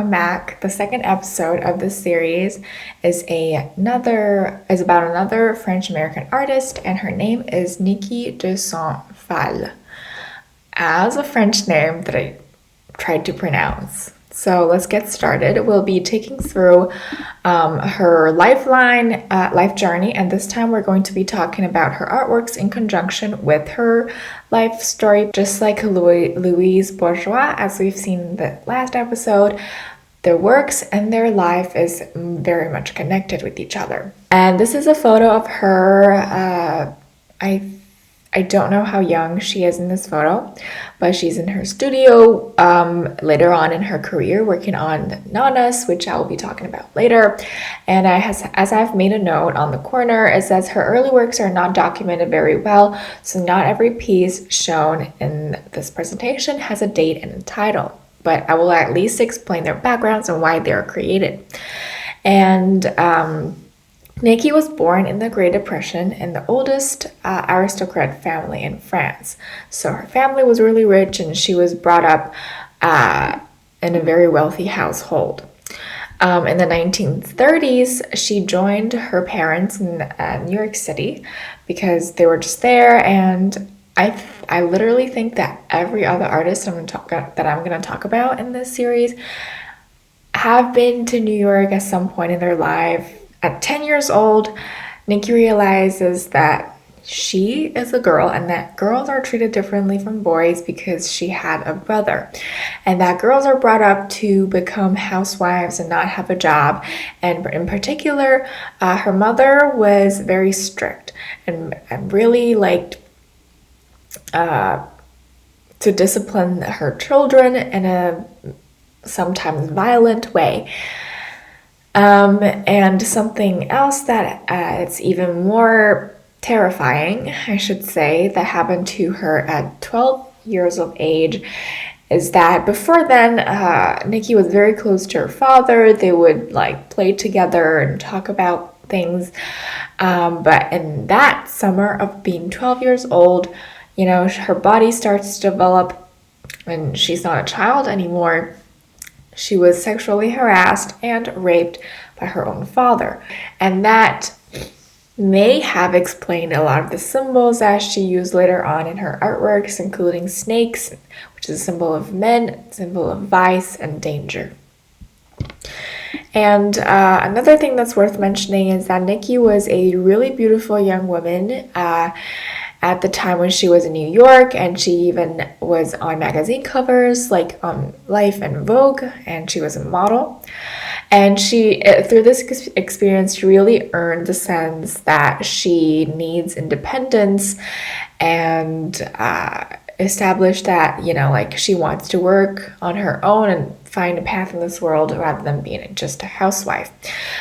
welcome back. The second episode of this series is about another French-American artist, and her name is Niki de Saint-Phalle, as a French name that I tried to pronounce. So let's get started. We'll be taking through her life journey, and this time we're going to be talking about her artworks in conjunction with her life story. Just like Louise Bourgeois, as we've seen in the last episode, their works and their life is very much connected with each other. And this is a photo of her. I don't know how young she is in this photo, but she's in her studio later on in her career working on Nanas, which I will be talking about later. And as I've made a note on the corner, it says her early works are not documented very well, so not every piece shown in this presentation has a date and a title, but I will at least explain their backgrounds and why they are created. And Niki was born in the Great Depression in the oldest aristocrat family in France. So her family was really rich and she was brought up in a very wealthy household. In the 1930s, she joined her parents in New York City because they were just there, and I literally think that every other artist that I'm going to talk about in this series have been to New York at some point in their life. At 10 years old, Niki realizes that she is a girl and that girls are treated differently from boys because she had a brother, and that girls are brought up to become housewives and not have a job. And in particular, her mother was very strict and really liked to discipline her children in a sometimes violent way. And something else that it's even more terrifying, I should say, that happened to her at 12 years of age is that before then, Niki was very close to her father. They would play together and talk about things. But in that summer of being 12 years old, her body starts to develop and she's not a child anymore. She was sexually harassed and raped by her own father. And that may have explained a lot of the symbols that she used later on in her artworks, including snakes, which is a symbol of men, symbol of vice and danger. And another thing that's worth mentioning is that Niki was a really beautiful young woman at the time when she was in New York, and she even was on magazine covers like Life and Vogue, and she was a model. And she, through this experience, really earned the sense that she needs independence and established that, she wants to work on her own and find a path in this world rather than being just a housewife.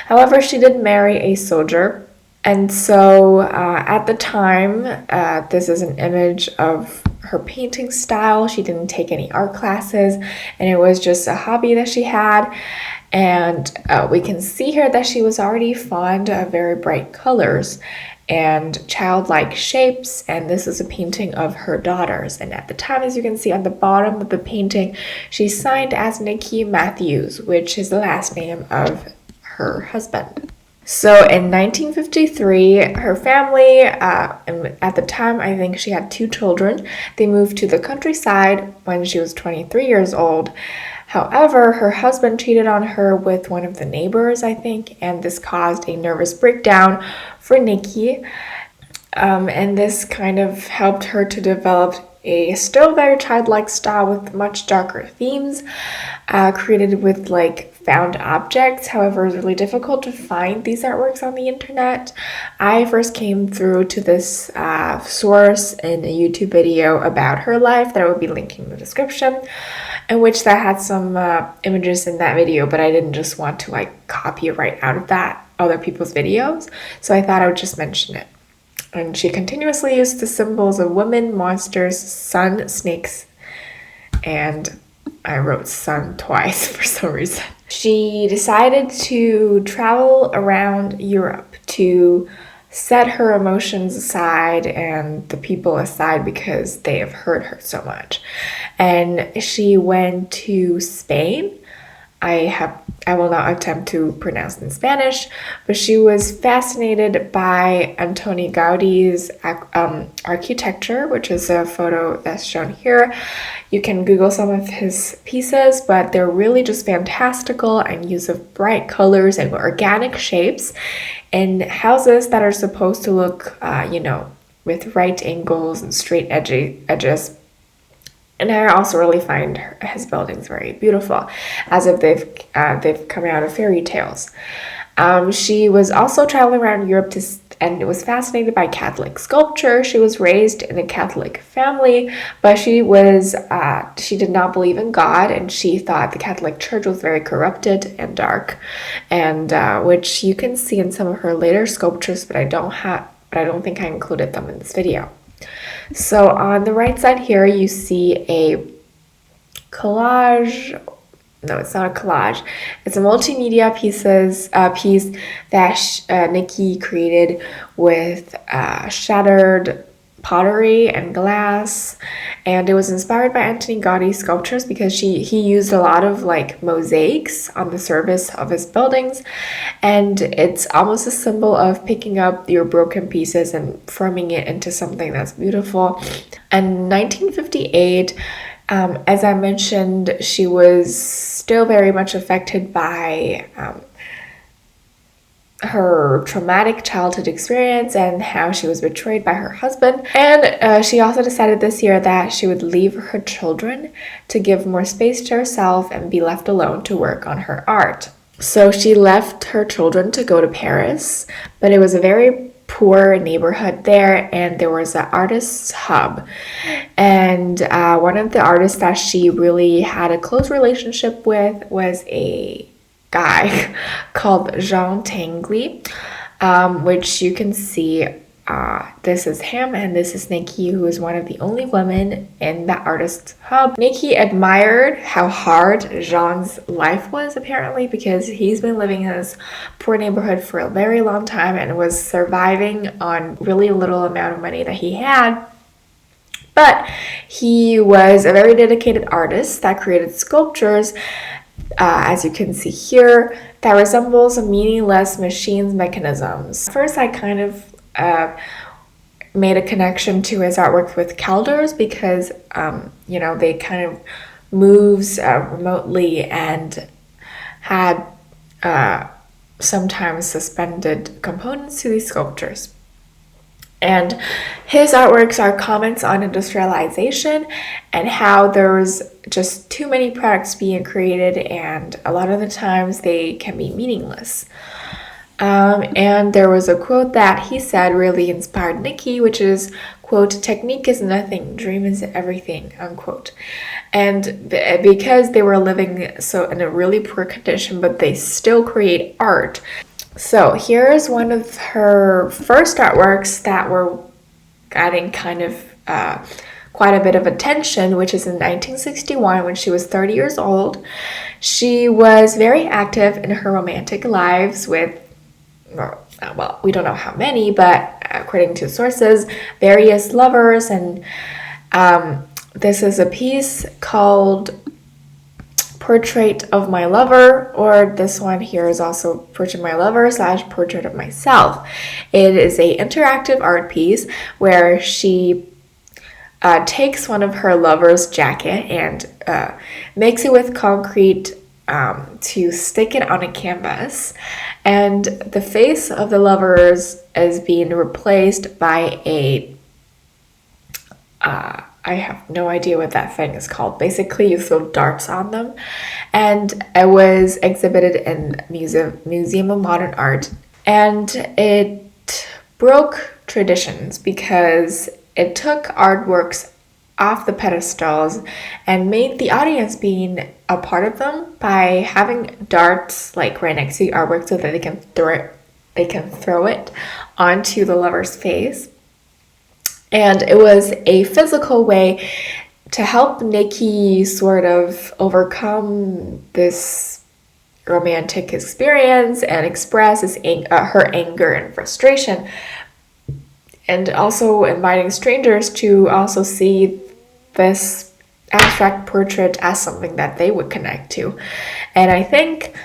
However, she did marry a soldier. And so at the time, this is an image of her painting style. She didn't take any art classes, and it was just a hobby that she had. And we can see here that she was already fond of very bright colors and childlike shapes. And this is a painting of her daughters. And at the time, as you can see on the bottom of the painting, she's signed as Niki Matthews, which is the last name of her husband. So in 1953, her family, at the time, I think she had 2 children. They moved to the countryside when she was 23 years old. However, her husband cheated on her with one of the neighbors, I think, and this caused a nervous breakdown for Niki. And this kind of helped her to develop a still very childlike style with much darker themes, created with found objects. However, it's really difficult to find these artworks on the internet. I first came through to this source in a YouTube video about her life that I will be linking in the description, in which that had some images in that video, but I didn't just want to copy right out of that other people's videos, so I thought I would just mention it. And she continuously used the symbols of women, monsters, sun, snakes, and I wrote sun twice for some reason. She decided to travel around Europe to set her emotions aside and the people aside because they have hurt her so much. And she went to Spain, I will not attempt to pronounce in Spanish, but she was fascinated by Antoni Gaudí's architecture, which is a photo that's shown here. You can Google some of his pieces, but they're really just fantastical and use of bright colors and organic shapes in houses that are supposed to look, with right angles and straight edges. And I also really find his buildings very beautiful, as if they've come out of fairy tales. She was also traveling around Europe and was fascinated by Catholic sculpture. She was raised in a Catholic family, but she did not believe in God, and she thought the Catholic Church was very corrupted and dark, and which you can see in some of her later sculptures, but I don't think I included them in this video. So on the right side here, you see a collage. No, it's not a collage. It's a multimedia piece that Niki created with shattered pottery and glass, and it was inspired by Antoni Gaudí's sculptures because he used a lot of like mosaics on the surface of his buildings, and it's almost a symbol of picking up your broken pieces and forming it into something that's beautiful. And 1958, as I mentioned, she was still very much affected by her traumatic childhood experience and how she was betrayed by her husband. And she also decided this year that she would leave her children to give more space to herself and be left alone to work on her art. So she left her children to go to Paris, but it was a very poor neighborhood there, and there was an artist's hub. And one of the artists that she really had a close relationship with was a guy called Jean Tanguely, which you can see. This is him, and this is Niki, who is one of the only women in the artist's hub. Niki admired how hard Jean's life was, apparently, because he's been living in this poor neighborhood for a very long time and was surviving on really little amount of money that he had. But he was a very dedicated artist that created sculptures, as you can see here, that resembles meaningless machines mechanisms. First, I kind of made a connection to his artwork with Calders because, they kind of moves remotely and had sometimes suspended components to these sculptures. And his artworks are comments on industrialization and how there's just too many products being created, and a lot of the times they can be meaningless. And there was a quote that he said really inspired Niki, which is, quote, "Technique is nothing, dream is everything," unquote. And because they were living so in a really poor condition, but they still create art. So here's one of her first artworks that were getting kind of quite a bit of attention, which is in 1961 when she was 30 years old. She was very active in her romantic lives with, well, we don't know how many, but according to sources, various lovers. And this is a piece called Portrait of My Lover, or this one here is also Portrait of My Lover / Portrait of Myself. It is a interactive art piece where she takes one of her lover's jacket and makes it with concrete to stick it on a canvas, and the face of the lovers is being replaced by a I have no idea what that thing is called. Basically, you throw darts on them. And it was exhibited in Museum of Modern Art. And it broke traditions because it took artworks off the pedestals and made the audience being a part of them by having darts like right next to the artwork so that they can throw it onto the lover's face. And it was a physical way to help Niki sort of overcome this romantic experience and express her anger and frustration. And also inviting strangers to also see this abstract portrait as something that they would connect to. And I think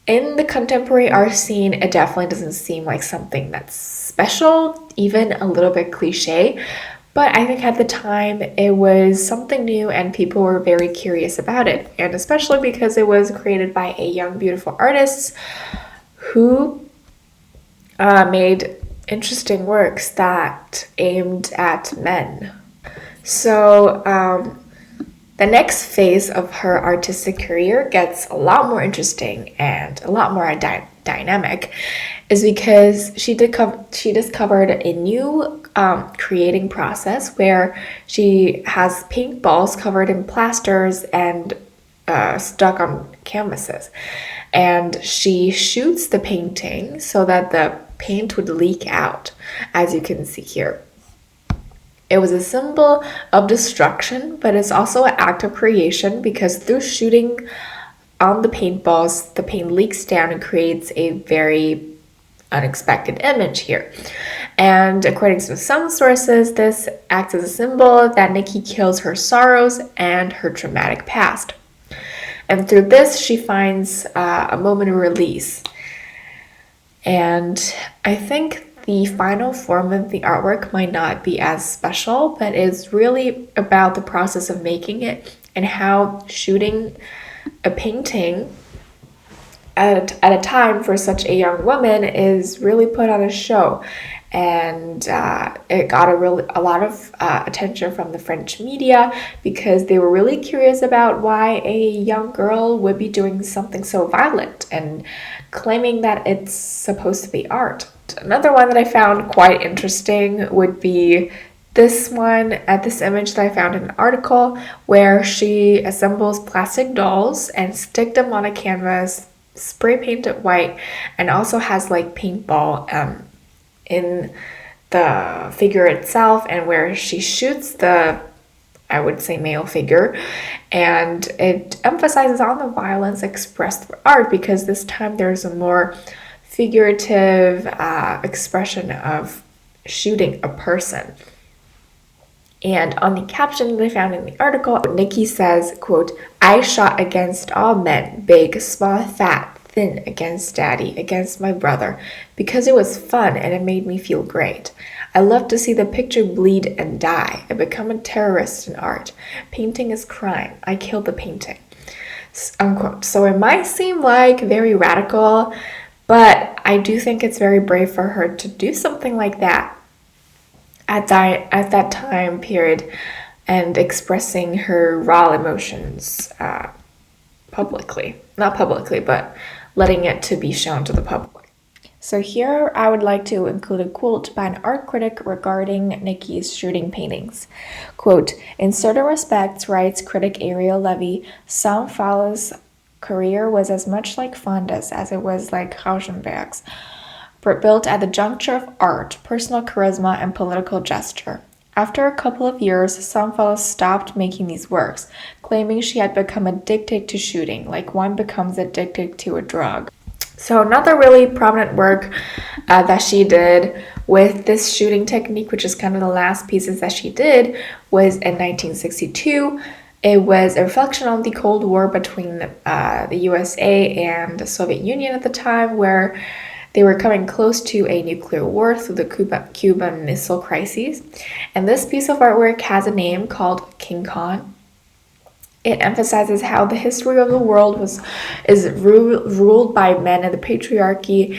in the contemporary art scene, it definitely doesn't seem like something that's special, even a little bit cliche. But I think at the time it was something new and people were very curious about it. And especially because it was created by a young, beautiful artist who made interesting works that aimed at men. So the next phase of her artistic career gets a lot more interesting and a lot more dynamic, is because she discovered a new creating process where she has paintballs covered in plasters and stuck on canvases. And she shoots the painting so that the paint would leak out, as you can see here. It was a symbol of destruction, but it's also an act of creation, because through shooting on the paintballs, the paint leaks down and creates a very unexpected image here. And according to some sources, this acts as a symbol that Niki kills her sorrows and her traumatic past. And through this, she finds a moment of release. And I think the final form of the artwork might not be as special, but it's really about the process of making it and how shooting a painting at a time for such a young woman is really put on a show. And it got a lot of attention from the French media, because they were really curious about why a young girl would be doing something so violent and claiming that it's supposed to be art. Another one that I found quite interesting would be this image that I found in an article, where she assembles plastic dolls and stick them on a canvas, spray paint it white, and also has like paintball in the figure itself, and where she shoots the, I would say, male figure. And it emphasizes on the violence expressed through art, because this time there's a more figurative expression of shooting a person. And on the caption that I found in the article, Niki says, quote, "I shot against all men, big, small, fat, thin, against daddy, against my brother, because it was fun and it made me feel great. I love to see the picture bleed and die. I become a terrorist in art. Painting is crime. I killed the painting." Unquote. So it might seem like very radical, but I do think it's very brave for her to do something like that at that time period, and expressing her raw emotions publicly. Not publicly, but letting it to be shown to the public. So here I would like to include a quote by an art critic regarding Niki's shooting paintings. Quote, "In certain respects," writes critic Ariel Levy, "Phalle's career was as much like Fonda's as it was like Rauschenberg's, built at the juncture of art, personal charisma, and political gesture. After a couple of years, Phalle stopped making these works, claiming she had become addicted to shooting, like one becomes addicted to a drug." So another really prominent work that she did with this shooting technique, which is kind of the last pieces that she did, was in 1962. It was a reflection on the Cold War between the USA and the Soviet Union at the time, where they were coming close to a nuclear war through the Cuban Missile Crisis. And this piece of artwork has a name called King Kong. It emphasizes how the history of the world is ruled by men and the patriarchy,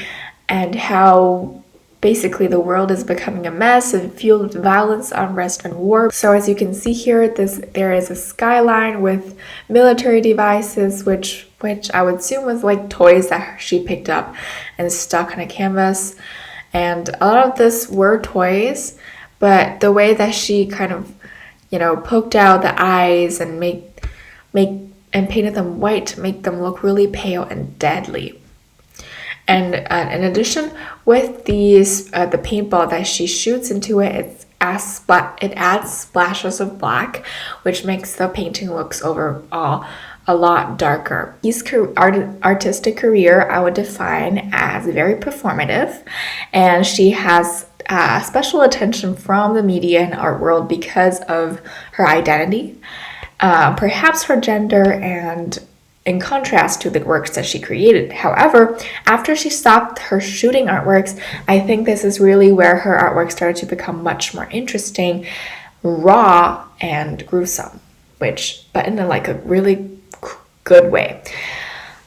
and how basically the world is becoming a mess and filled with violence, unrest, and war. So as you can see here, there is a skyline with military devices, which I would assume was like toys that she picked up and stuck on a canvas. And a lot of this were toys, but the way that she kind of, poked out the eyes and painted them white to make them look really pale and deadly. And in addition, with these the paintball that she shoots into it, it adds splashes of black, which makes the painting looks overall a lot darker. His artistic career I would define as very performative, and she has special attention from the media and art world because of her identity, perhaps her gender, and in contrast to the works that she created. However, after she stopped her shooting artworks, I think this is really where her artwork started to become much more interesting, raw, and gruesome, but in a really good way.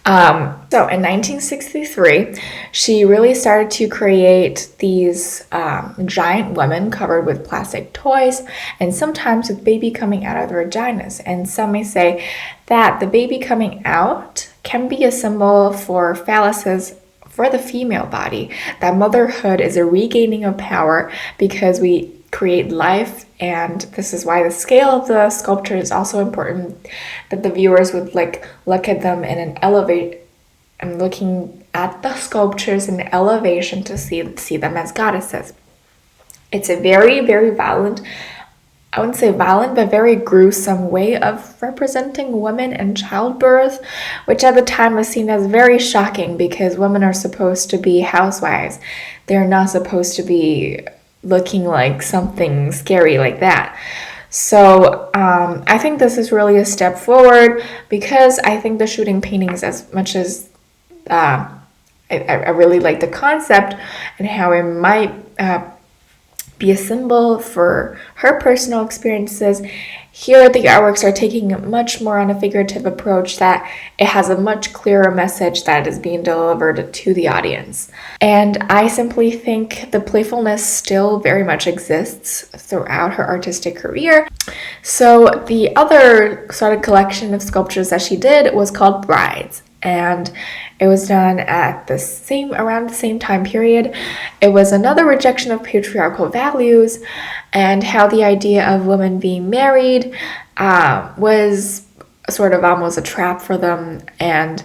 So in 1963, she really started to create these giant women covered with plastic toys, and sometimes with baby coming out of their vaginas. And some may say that the baby coming out can be a symbol for phalluses for the female body, that motherhood is a regaining of power because we create life. And this is why the scale of the sculpture is also important, that the viewers would look at them in an I'm looking at the sculptures in elevation to see them as goddesses. It's a very, very violent, I wouldn't say violent, but very gruesome way of representing women and childbirth, which at the time was seen as very shocking because women are supposed to be housewives. They're not supposed to be looking like something scary like that. So I think this is really a step forward because I think the shooting paintings, as much as I really like the concept and how it might be a symbol for her personal experiences, here the artworks are taking much more on a figurative approach, that it has a much clearer message that is being delivered to the audience. And I simply think the playfulness still very much exists throughout her artistic career. So the other sort of collection of sculptures that she did was called Brides, and it was done at around the same time period. It was another rejection of patriarchal values and how the idea of women being married was sort of almost a trap for them. And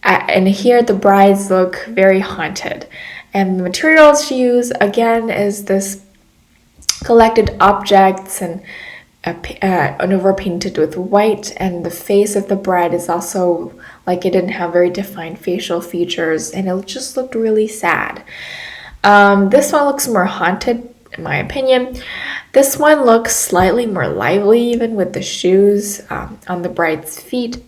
here the brides look very haunted. And the materials she used, again, is this collected objects and overpainted with white, and the face of the bride is also it didn't have very defined facial features, and it just looked really sad. This one looks more haunted, in my opinion. This one looks slightly more lively, even with the shoes on the bride's feet.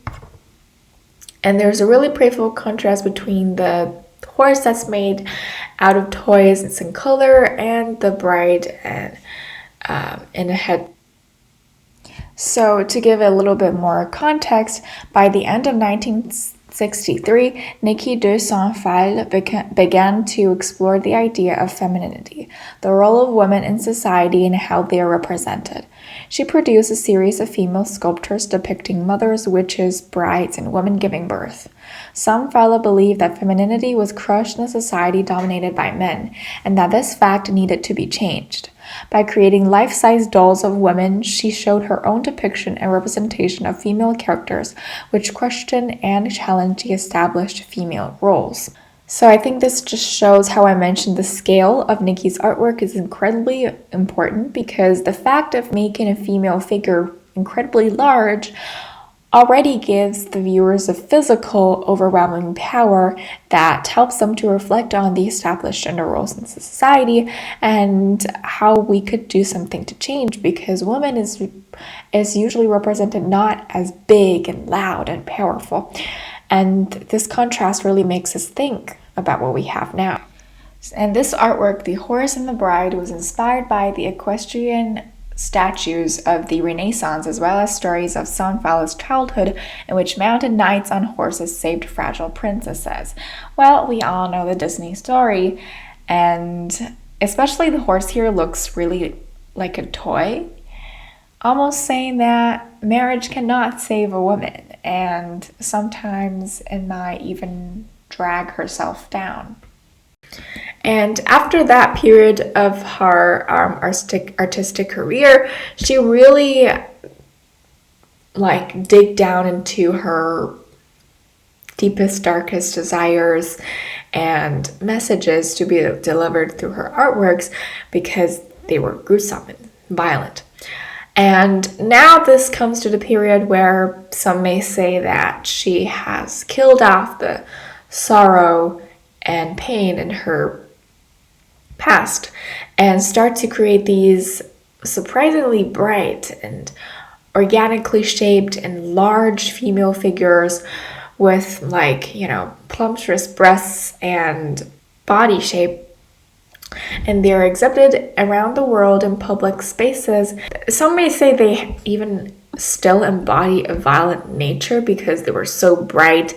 And there's a really playful contrast between the horse that's made out of toys, it's in color, and the bride and in a head. So to give a little bit more context, by the end of 1963, Niki de Phalle began to explore the idea of femininity, the role of women in society and how they are represented. She produced a series of female sculptures depicting mothers, witches, brides, and women giving birth. Some Phalle believed that femininity was crushed in a society dominated by men, and that this fact needed to be changed. By creating life-size dolls of women, she showed her own depiction and representation of female characters, which questioned and challenged the established female roles. So I think this just shows how I mentioned the scale of Niki's artwork is incredibly important, because the fact of making a female figure incredibly large already gives the viewers a physical, overwhelming power that helps them to reflect on the established gender roles in society and how we could do something to change, because woman is usually represented not as big and loud and powerful. And this contrast really makes us think about what we have now. And this artwork, The Horse and the Bride, was inspired by the equestrian statues of the Renaissance, as well as stories of Phalle's childhood in which mounted knights on horses saved fragile princesses. Well, we all know the Disney story, and especially the horse here looks really like a toy, almost saying that marriage cannot save a woman, and sometimes it might even drag herself down. And after that period of her artistic career, she really dig down into her deepest, darkest desires and messages to be delivered through her artworks, because they were gruesome and violent. And now this comes to the period where some may say that she has killed off the sorrow and pain in her past and start to create these surprisingly bright and organically shaped and large female figures with plumptuous breasts and body shape. And they're exhibited around the world in public spaces. Some may say they even still embody a violent nature because they were so bright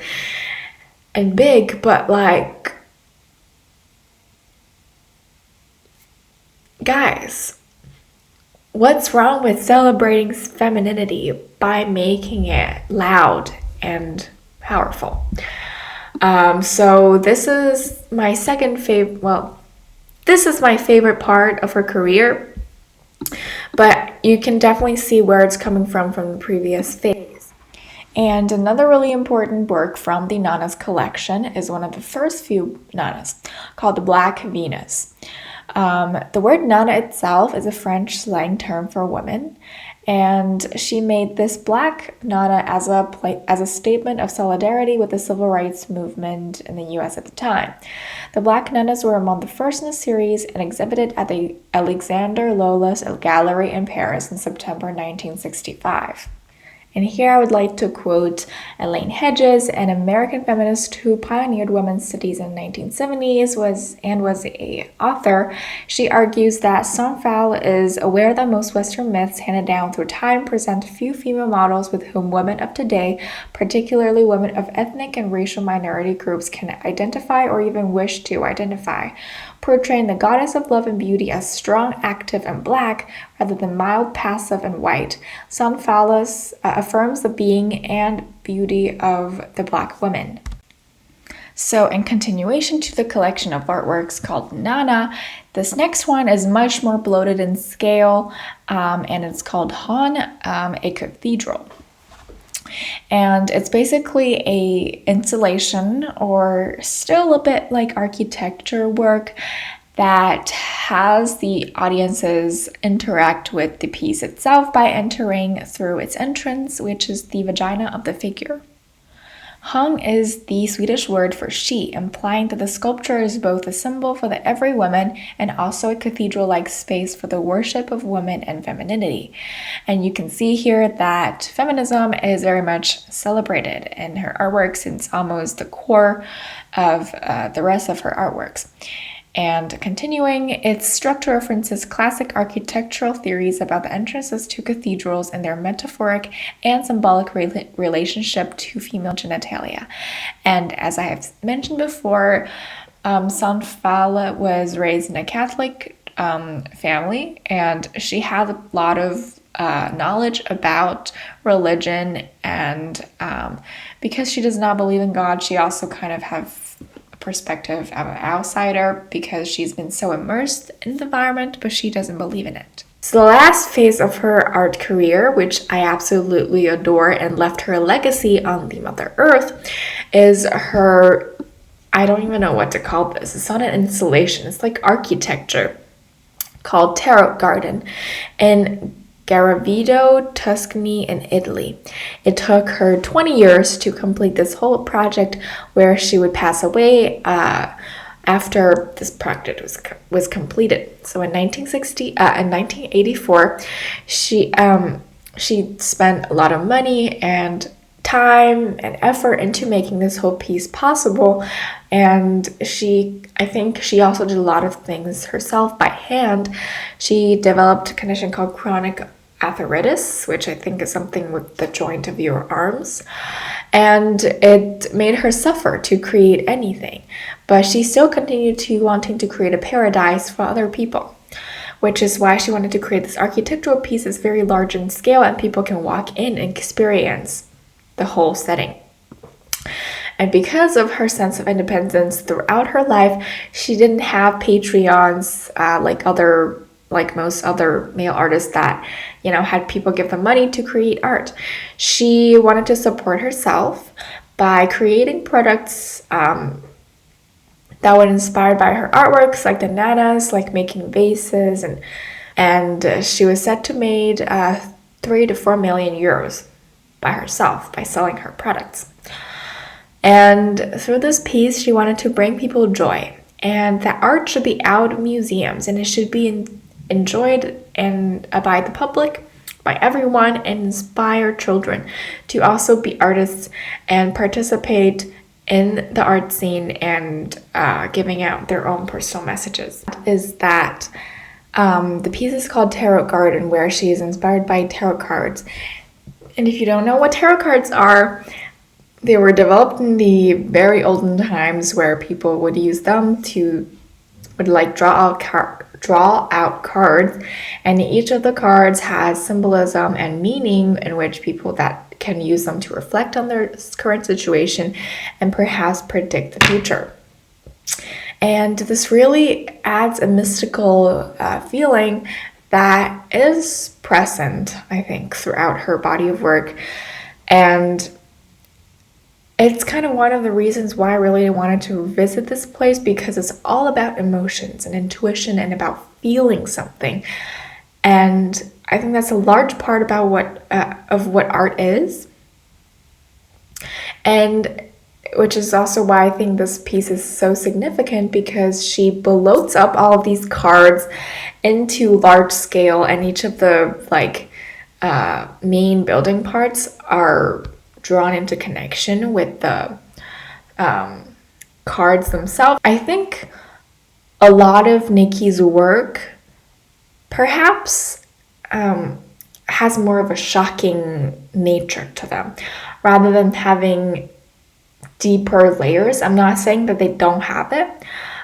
and big, but guys, what's wrong with celebrating femininity by making it loud and powerful? So this is my this is my favorite part of her career, but you can definitely see where it's coming from the previous phase. And another really important work from the Nanas collection is one of the first few Nanas, called the Black Venus. The word Nana itself is a French slang term for woman, and she made this black Nana as a statement of solidarity with the civil rights movement in the US at the time. The Black Nanas were among the first in the series and exhibited at the Alexander Lola's Gallery in Paris in September 1965. And here I would like to quote Elaine Hedges, an American feminist who pioneered women's studies in the 1970s was an author. She argues that Phalle is aware that most Western myths handed down through time present few female models with whom women of today, particularly women of ethnic and racial minority groups, can identify or even wish to identify, portraying the goddess of love and beauty as strong, active, and black, rather than mild, passive, and white. Phalle affirms the being and beauty of the Black woman. So in continuation to the collection of artworks called Nana, this next one is much more bloated in scale, and it's called Han, a cathedral. And it's basically a installation, or still a bit like architecture work, that has the audiences interact with the piece itself by entering through its entrance, which is the vagina of the figure. Hung is the Swedish word for she, implying that the sculpture is both a symbol for the every woman and also a cathedral-like space for the worship of woman and femininity. And you can see here that feminism is very much celebrated in her artworks. It's almost the core of the rest of her artworks. And continuing, its structure references classic architectural theories about the entrances to cathedrals and their metaphoric and symbolic relationship to female genitalia. And as I have mentioned before, Phalle was raised in a Catholic family, and she had a lot of knowledge about religion, and because she does not believe in God, she also kind of have perspective of an outsider because she's been so immersed in the environment, but she doesn't believe in it. So the last phase of her art career, which I absolutely adore and left her legacy on the Mother Earth, is her, I don't even know what to call this. It's not an installation. It's like architecture called Tarot Garden in Garavido, Tuscany, in Italy. It took her 20 years to complete this whole project, where she would pass away after this project was completed. So in 1984, she spent a lot of money and time and effort into making this whole piece possible, and I think she also did a lot of things herself by hand. She developed a condition called chronic arthritis, which I think is something with the joint of your arms, and it made her suffer to create anything, but she still continued to wanting to create a paradise for other people, which is why she wanted to create this architectural piece that's very large in scale and people can walk in and experience the whole setting. And because of her sense of independence throughout her life, she didn't have Patreons like most other male artists that, had people give them money to create art. She wanted to support herself by creating products that were inspired by her artworks, like the nanas, like making vases, and she was set to make 3 to 4 million euros by herself by selling her products. And through this piece, she wanted to bring people joy and that art should be out of museums, and it should be enjoyed and by the public, by everyone, and inspire children to also be artists and participate in the art scene and giving out their own personal messages. Is that the piece is called Tarot Garden, where she is inspired by tarot cards. And if you don't know what tarot cards are, they were developed in the very olden times where people would use them to draw out cards, and each of the cards has symbolism and meaning in which people that can use them to reflect on their current situation and perhaps predict the future. And this really adds a mystical feeling that is present, I think, throughout her body of work. And it's kind of one of the reasons why I really wanted to visit this place, because it's all about emotions and intuition and about feeling something. And I think that's a large part about what art is. And which is also why I think this piece is so significant, because she bloats up all of these cards into large scale, and each of the main building parts are drawn into connection with the cards themselves. I think a lot of Niki's work perhaps has more of a shocking nature to them, rather than having deeper layers. I'm not saying that they don't have it,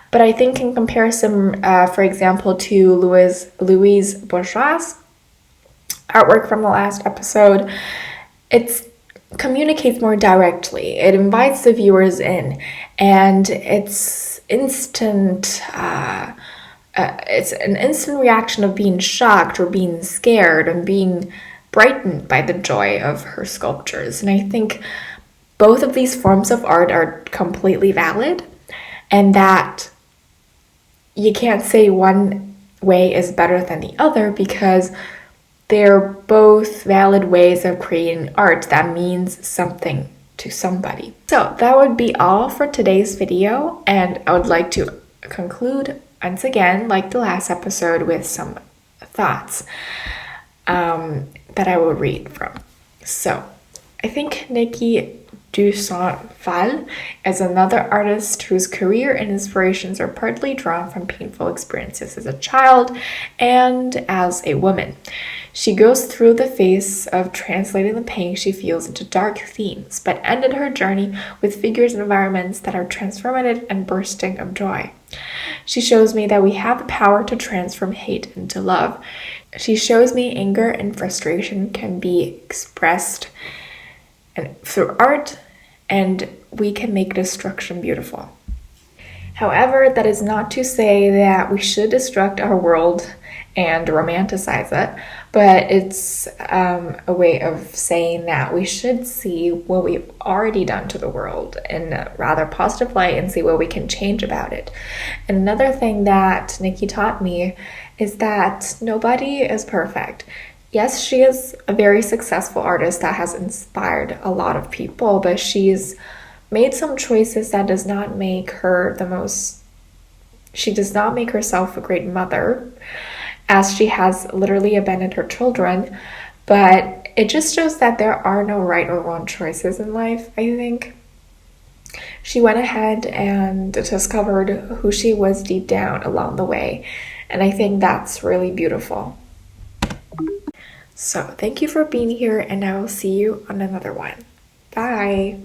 but I think in comparison, for example, to Louise Bourgeois' artwork from the last episode, it communicates more directly. It invites the viewers in, and it's instant. It's an instant reaction of being shocked or being scared and being brightened by the joy of her sculptures. And I think both of these forms of art are completely valid, and that you can't say one way is better than the other, because they're both valid ways of creating art that means something to somebody. So that would be all for today's video, and I would like to conclude once again, like the last episode, with some thoughts that I will read from. So I think Niki Phalle is another artist whose career and inspirations are partly drawn from painful experiences as a child and as a woman. She goes through the phase of translating the pain she feels into dark themes, but ended her journey with figures and environments that are transformative and bursting of joy. She shows me that we have the power to transform hate into love. She shows me anger and frustration can be expressed through art, and we can make destruction beautiful. However, that is not to say that we should destruct our world and romanticize it, but it's a way of saying that we should see what we've already done to the world in a rather positive light and see what we can change about it. And another thing that Niki taught me is that nobody is perfect. Yes, she is a very successful artist that has inspired a lot of people, but she's made some choices that does not make her she does not make herself a great mother, as she has literally abandoned her children. But it just shows that there are no right or wrong choices in life, I think. She went ahead and discovered who she was deep down along the way, and I think that's really beautiful. So thank you for being here, and I will see you on another one. Bye!